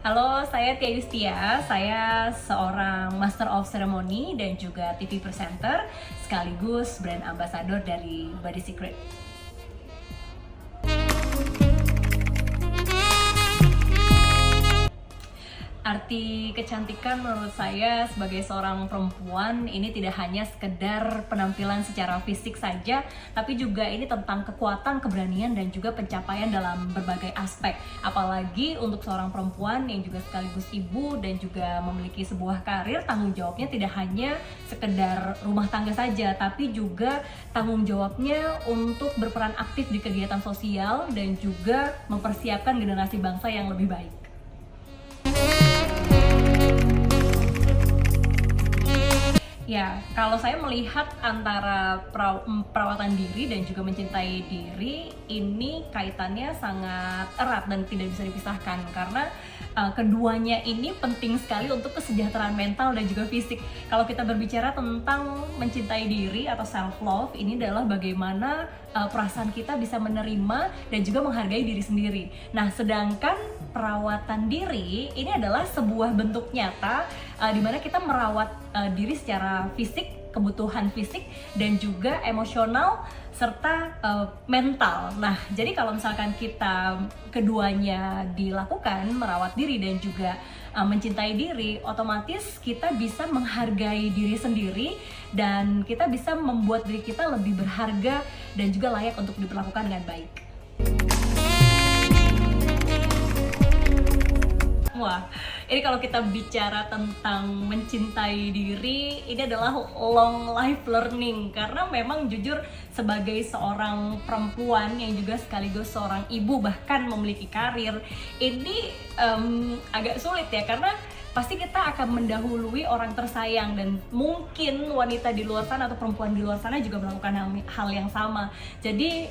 Halo, saya Tia Yustia. Saya seorang Master of Ceremony dan juga TV presenter, sekaligus brand ambassador dari Body Secret. Arti kecantikan menurut saya sebagai seorang perempuan ini tidak hanya sekedar penampilan secara fisik saja, tapi juga ini tentang kekuatan, keberanian, dan juga pencapaian dalam berbagai aspek. Apalagi untuk seorang perempuan yang juga sekaligus ibu dan juga memiliki sebuah karir, tanggung jawabnya tidak hanya sekedar rumah tangga saja, tapi juga tanggung jawabnya untuk berperan aktif di kegiatan sosial dan juga mempersiapkan generasi bangsa yang lebih baik. Ya, kalau saya melihat antara perawatan diri dan juga mencintai diri, ini kaitannya sangat erat dan tidak bisa dipisahkan karena keduanya ini penting sekali untuk kesejahteraan mental dan juga fisik. Kalau kita berbicara tentang mencintai diri atau self love, ini adalah bagaimana perasaan kita bisa menerima dan juga menghargai diri sendiri. Nah, sedangkan perawatan diri ini adalah sebuah bentuk nyata di mana kita merawat diri secara fisik, kebutuhan fisik dan juga emosional serta mental. Nah, jadi kalau misalkan kita keduanya dilakukan, merawat diri dan juga mencintai diri, otomatis kita bisa menghargai diri sendiri dan kita bisa membuat diri kita lebih berharga dan juga layak untuk diperlakukan dengan baik. Wah, ini kalau kita bicara tentang mencintai diri, ini adalah long life learning karena memang jujur sebagai seorang perempuan yang juga sekaligus seorang ibu bahkan memiliki karir, ini agak sulit ya karena pasti kita akan mendahului orang tersayang dan mungkin wanita di luar sana atau perempuan di luar sana juga melakukan hal yang sama. Jadi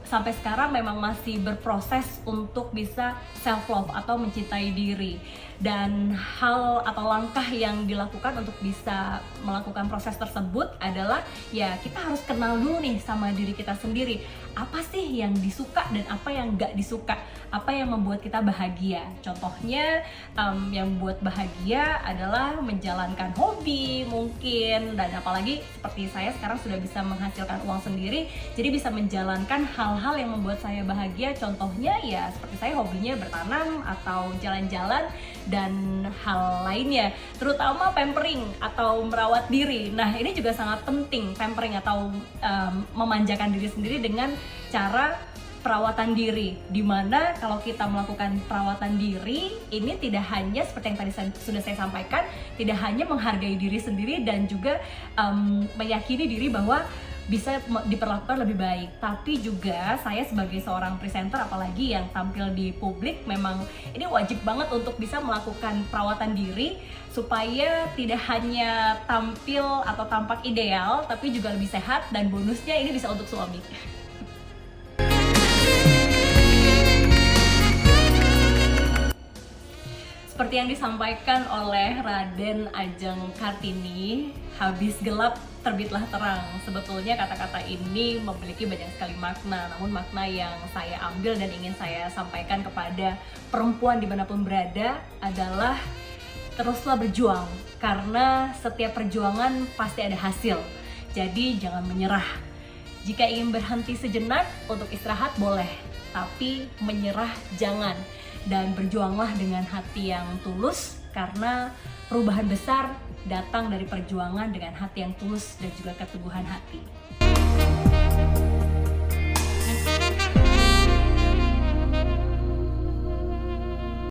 sampai sekarang memang masih berproses untuk bisa self love atau mencintai diri, dan hal atau langkah yang dilakukan untuk bisa melakukan proses tersebut adalah ya kita harus kenal dulu nih sama diri kita sendiri, apa sih yang disuka dan apa yang nggak disuka, apa yang membuat kita bahagia. Contohnya yang membuat bahagia adalah menjalankan hobi mungkin, dan apalagi seperti saya sekarang sudah bisa menghasilkan uang sendiri, jadi bisa menjalankan hal-hal yang membuat saya bahagia. Contohnya ya seperti saya hobinya bertanam atau jalan-jalan dan hal lainnya, terutama pampering atau merawat diri. Nah, ini juga sangat penting, pampering atau memanjakan diri sendiri dengan cara perawatan diri, dimana kalau kita melakukan perawatan diri ini tidak hanya seperti yang tadi sudah saya sampaikan, tidak hanya menghargai diri sendiri dan juga meyakini diri bahwa bisa diperlakukan lebih baik, tapi juga saya sebagai seorang presenter apalagi yang tampil di publik, memang ini wajib banget untuk bisa melakukan perawatan diri supaya tidak hanya tampil atau tampak ideal tapi juga lebih sehat, dan bonusnya ini bisa untuk suami. Seperti yang disampaikan oleh Raden Ajeng Kartini, habis gelap terbitlah terang. Sebetulnya kata-kata ini memiliki banyak sekali makna, namun makna yang saya ambil dan ingin saya sampaikan kepada perempuan dimanapun berada adalah teruslah berjuang, karena setiap perjuangan pasti ada hasil. Jadi jangan menyerah. Jika ingin berhenti sejenak untuk istirahat boleh, tapi menyerah jangan. Dan berjuanglah dengan hati yang tulus, karena perubahan besar datang dari perjuangan dengan hati yang tulus dan juga keteguhan hati.